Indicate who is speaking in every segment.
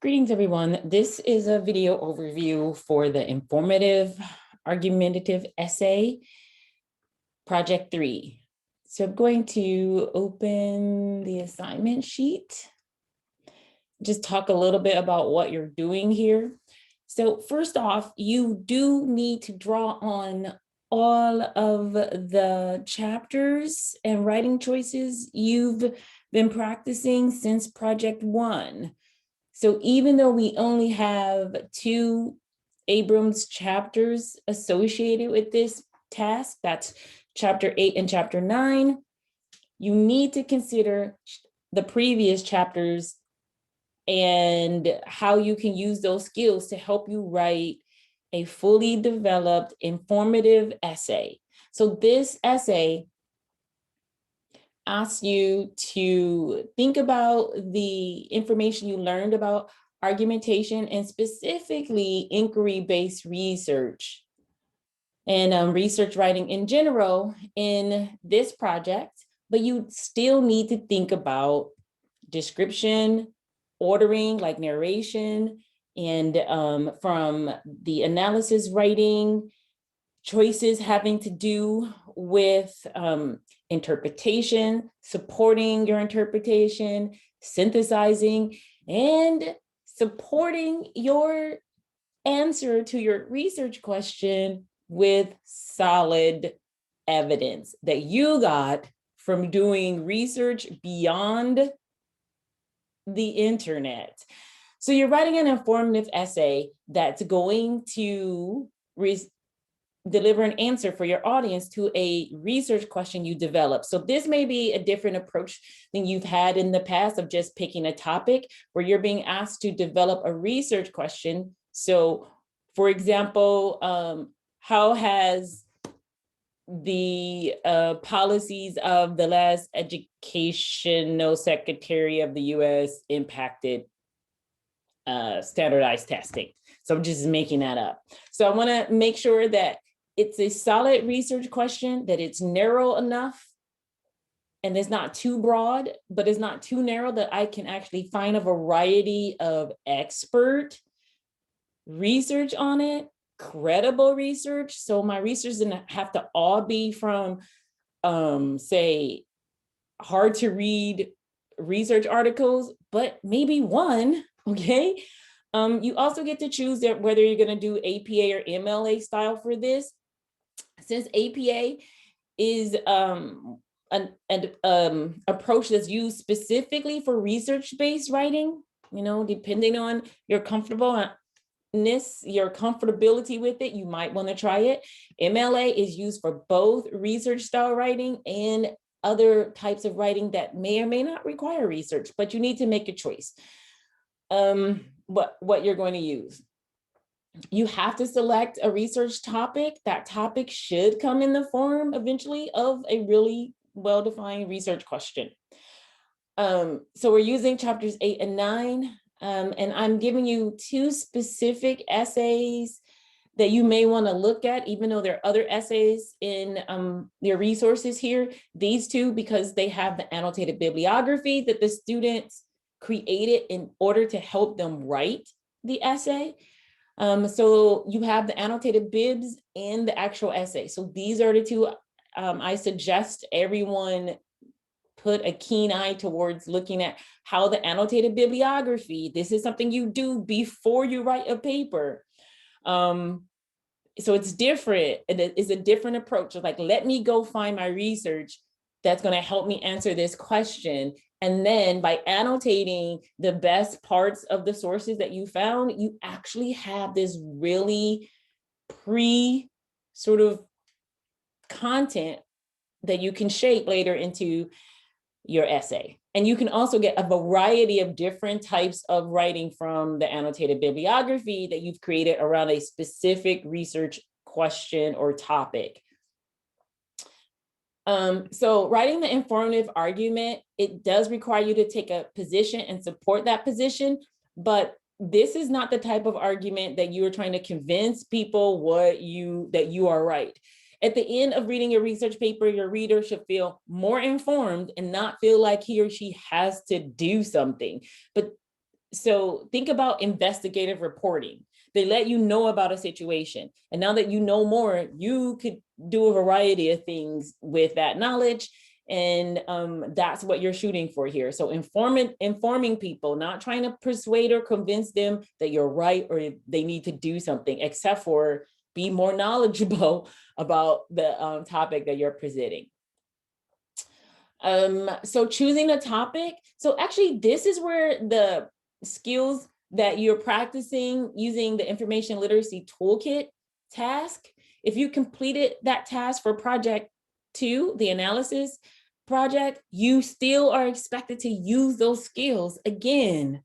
Speaker 1: Greetings, everyone. This is a video overview for the informative argumentative essay, project 3. So I'm going to open the assignment sheet, just talk a little bit about what you're doing here. So first off, you do need to draw on all of the chapters and writing choices you've been practicing since project 1. So even though we only have 2 Abrams chapters associated with this task, that's chapter 8 and chapter 9, you need to consider the previous chapters and how you can use those skills to help you write a fully developed informative essay. So this essay asks you to think about the information you learned about argumentation and specifically inquiry-based research and research writing in general in this project, but you still need to think about description, ordering like narration, and from the analysis writing, choices having to do with interpretation, supporting your interpretation, synthesizing, and supporting your answer to your research question with solid evidence that you got from doing research beyond the internet. So you're writing an informative essay that's going to deliver an answer for your audience to a research question you develop. So this may be a different approach than you've had in the past of just picking a topic where you're being asked to develop a research question. So for example, how has the policies of the last educational secretary of the US impacted standardized testing? So I'm just making that up. So I want to make sure that it's a solid research question, that it's narrow enough and it's not too broad, but it's not too narrow, that I can actually find a variety of expert research on it, credible research. So my research doesn't have to all be from, say, hard to read research articles, but maybe one, okay? You also get to choose that whether you're going to do APA or MLA style for this. Since APA is an approach that's used specifically for research-based writing, you know, depending on your comfortableness, your comfortability with it, you might want to try it. MLA is used for both research style writing and other types of writing that may or may not require research, but you need to make a choice. What you're going to use. You have to select a research topic. That topic should come in the form eventually of a really well-defined research question. So we're using chapters 8 and 9, and I'm giving you 2 specific essays that you may want to look at, even though there are other essays in your resources here. These 2, because they have the annotated bibliography that the students created in order to help them write the essay. So you have the annotated bibs and the actual essay. So these are the 2 I suggest everyone put a keen eye towards looking at how the annotated bibliography, this is something you do before you write a paper. So it's different. It's a different approach of like, let me go find my research that's going to help me answer this question. And then by annotating the best parts of the sources that you found, you actually have this really sort of content that you can shape later into your essay. And you can also get a variety of different types of writing from the annotated bibliography that you've created around a specific research question or topic. So writing the informative argument, it does require you to take a position and support that position, but this is not the type of argument that you are trying to convince people that you are right. At the end of reading your research paper, your reader should feel more informed and not feel like he or she has to do something. But So think about investigative reporting. They let you know about a situation. And now that you know more, you could do a variety of things with that knowledge. And that's what you're shooting for here. So informing people, not trying to persuade or convince them that you're right or they need to do something, except for be more knowledgeable about the topic that you're presenting. So choosing a topic. So actually, this is where the skills that you're practicing using the information literacy toolkit task, if you completed that task for project 2, the analysis project, you still are expected to use those skills again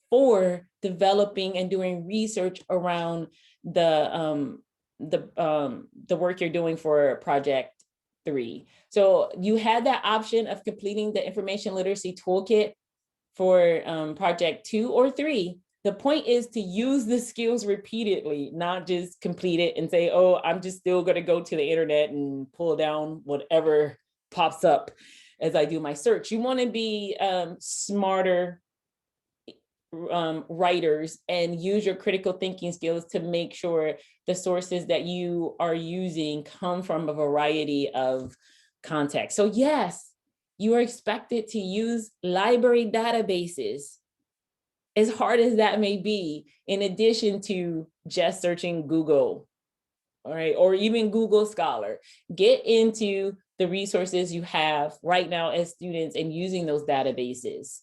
Speaker 1: for developing and doing research around the work you're doing for project 3. So you had that option of completing the information literacy toolkit for project 2 or 3. The point is to use the skills repeatedly, not just complete it and say, oh, I'm just still going to go to the internet and pull down whatever pops up as I do my search. You want to be smarter writers and use your critical thinking skills to make sure the sources that you are using come from a variety of contexts. So yes, you are expected to use library databases, as hard as that may be, in addition to just searching Google, all right, or even Google Scholar. Get into the resources you have right now as students and using those databases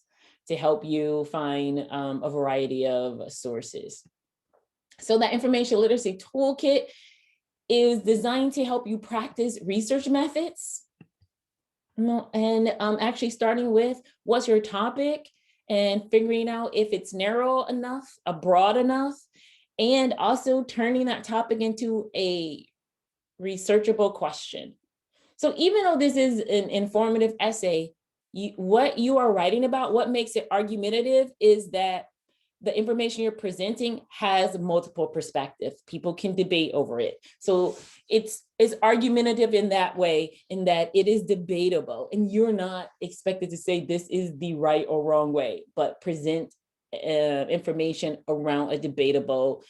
Speaker 1: to help you find a variety of sources. So that information literacy toolkit is designed to help you practice research methods. And actually starting with what's your topic and figuring out if it's narrow enough, broad enough, and also turning that topic into a researchable question. So even though this is an informative essay, what you are writing about, what makes it argumentative is that the information you're presenting has multiple perspectives. People can debate over it. So it's argumentative in that way, in that it is debatable, and you're not expected to say this is the right or wrong way, but present information around a debatable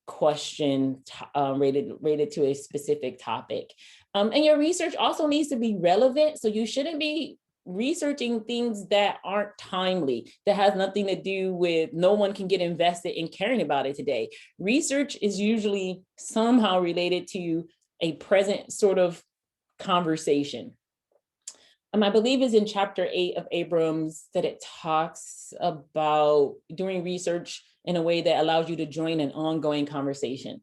Speaker 1: question rated to a specific topic. And your research also needs to be relevant. So you shouldn't be researching things that aren't timely, that has nothing to do with, no one can get invested in caring about it today. Research is usually somehow related to a present sort of conversation. I believe is in chapter 8 of Abrams that it talks about doing research in a way that allows you to join an ongoing conversation.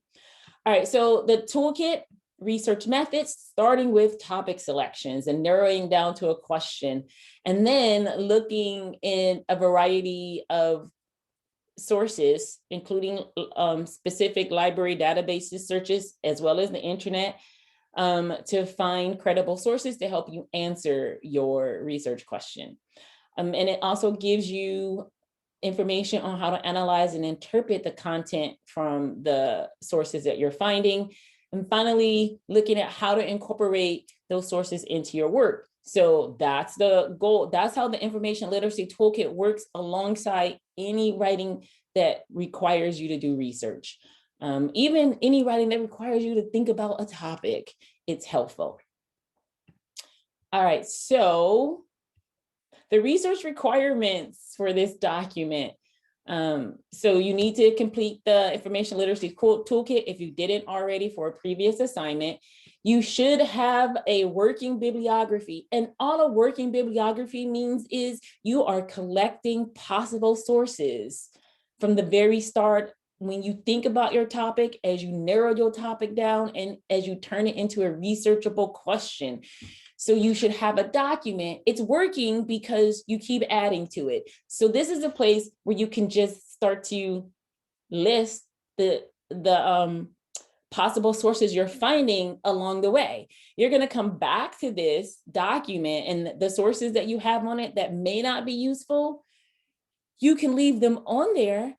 Speaker 1: All right, so the toolkit, research methods, starting with topic selections and narrowing down to a question, and then looking in a variety of sources, including specific library databases searches, as well as the internet, to find credible sources to help you answer your research question. And it also gives you information on how to analyze and interpret the content from the sources that you're finding. And finally, looking at how to incorporate those sources into your work. So that's the goal. That's how the information literacy toolkit works alongside any writing that requires you to do research. Even any writing that requires you to think about a topic, it's helpful. All right, so the research requirements for this document. So you need to complete the information literacy toolkit if you didn't already for a previous assignment. You should have a working bibliography, and all a working bibliography means is you are collecting possible sources from the very start. When you think about your topic, as you narrow your topic down, and as you turn it into a researchable question. So you should have a document. It's working because you keep adding to it. So this is a place where you can just start to list the possible sources you're finding along the way. You're going to come back to this document, and the sources that you have on it that may not be useful, you can leave them on there.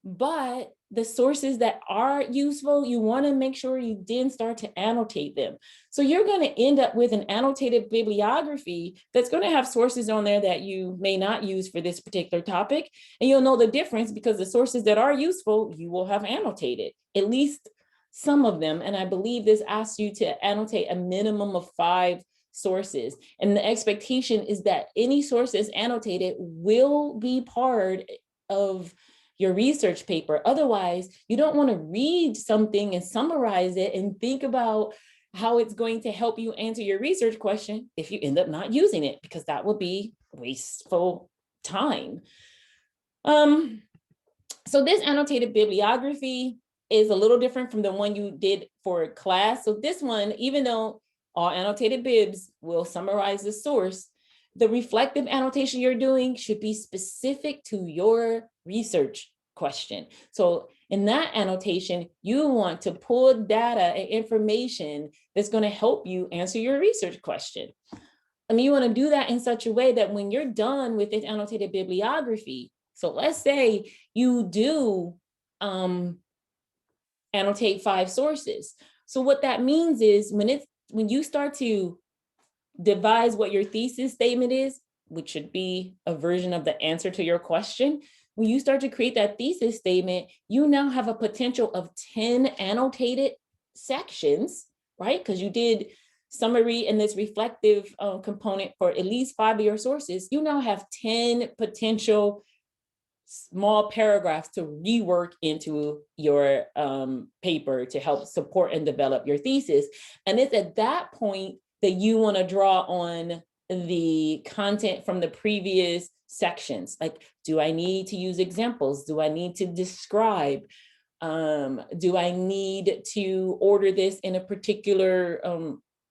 Speaker 1: But the sources that are useful, you want to make sure you then start to annotate them. So you're going to end up with an annotated bibliography that's going to have sources on there that you may not use for this particular topic. And you'll know the difference because the sources that are useful, you will have annotated, at least some of them. And I believe this asks you to annotate a minimum of 5 sources. And the expectation is that any sources annotated will be part of your research paper. Otherwise, you don't want to read something and summarize it and think about how it's going to help you answer your research question if you end up not using it, because that would be wasteful time. So this annotated bibliography is a little different from the one you did for class. So this one, even though all annotated bibs will summarize the source, the reflective annotation you're doing should be specific to your research question. So in that annotation, you want to pull data and information that's going to help you answer your research question. I mean, you want to do that in such a way that when you're done with this annotated bibliography, so let's say you do annotate 5 sources. So what that means is when you start to devise what your thesis statement is, which should be a version of the answer to your question, when you start to create that thesis statement, you now have a potential of 10 annotated sections, right? Because you did summary and this reflective component for at least 5 of your sources. You now have 10 potential small paragraphs to rework into your paper to help support and develop your thesis. And it's at that point that you want to draw on the content from the previous sections. Like, do I need to use examples? Do I need to describe? Do I need to order this in a particular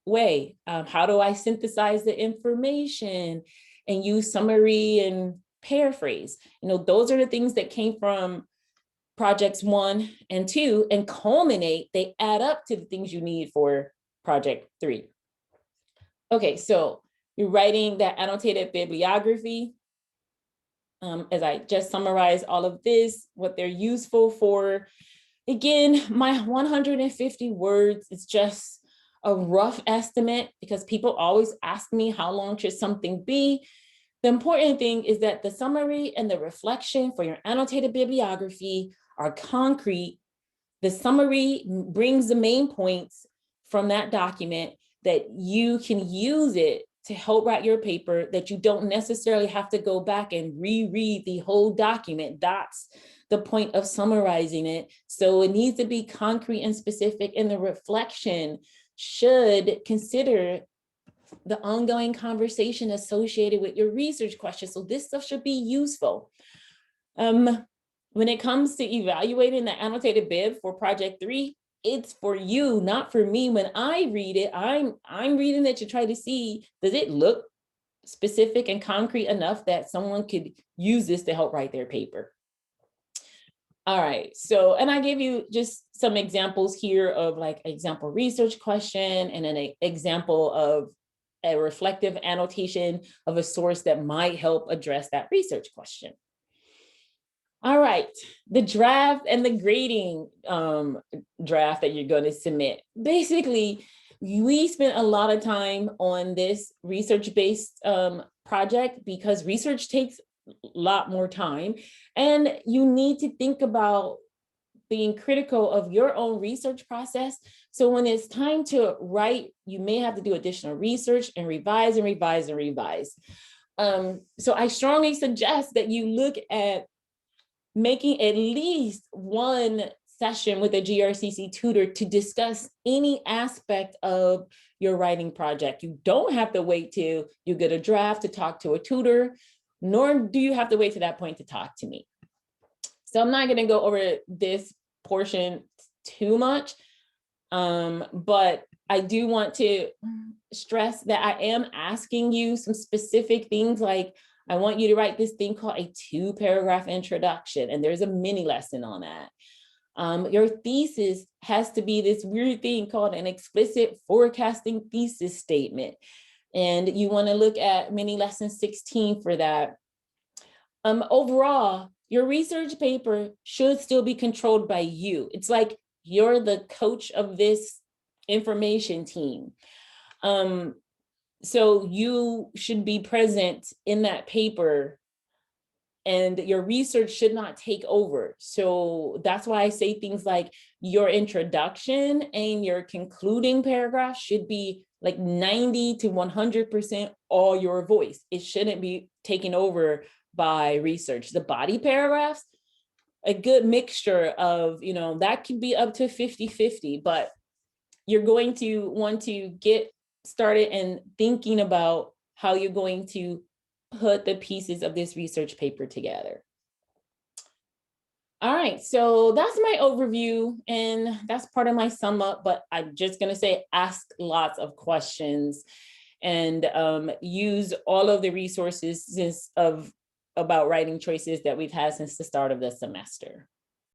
Speaker 1: way? How do I synthesize the information and use summary and paraphrase? You know, those are the things that came from projects 1 and 2 and culminate, they add up to the things you need for project 3. Okay, so you're writing that annotated bibliography. As I just summarized all of this, what they're useful for. Again, my 150 words is just a rough estimate because people always ask me how long should something be. The important thing is that the summary and the reflection for your annotated bibliography are concrete. The summary brings the main points from that document that you can use it to help write your paper, that you don't necessarily have to go back and reread the whole document. That's the point of summarizing it. So it needs to be concrete and specific, and the reflection should consider the ongoing conversation associated with your research question. So this stuff should be useful. When it comes to evaluating the annotated bib for project 3, it's for you, not for me. When I read it, I'm reading it to try to see, does it look specific and concrete enough that someone could use this to help write their paper? All right, so, and I gave you just some examples here of like example research question and an example of a reflective annotation of a source that might help address that research question. All right, the draft and the grading draft that you're going to submit. Basically, we spent a lot of time on this research-based project because research takes a lot more time, and you need to think about being critical of your own research process. So when it's time to write, you may have to do additional research and revise and revise and revise. So I strongly suggest that you look at making at least one session with a GRCC tutor to discuss any aspect of your writing project. You don't have to wait till you get a draft to talk to a tutor, nor do you have to wait to that point to talk to me. So I'm not going to go over this portion too much, but I do want to stress that I am asking you some specific things, like I want you to write this thing called a 2-paragraph introduction, and there's a mini lesson on that. Your thesis has to be this weird thing called an explicit forecasting thesis statement, and you want to look at mini lesson 16 for that. Overall, Your research paper should still be controlled by you. It's like you're the coach of this information team. So you should be present in that paper, and your research should not take over. So that's why I say things like your introduction and your concluding paragraph should be like 90 to 100% all your voice. It shouldn't be taken over by research. The body paragraphs, a good mixture of, that could be up to 50-50, but you're going to want to get started and thinking about how you're going to put the pieces of this research paper together. All right, so that's my overview, and that's part of my sum up, but I'm just gonna say ask lots of questions and use all of the resources about writing choices that we've had since the start of the semester.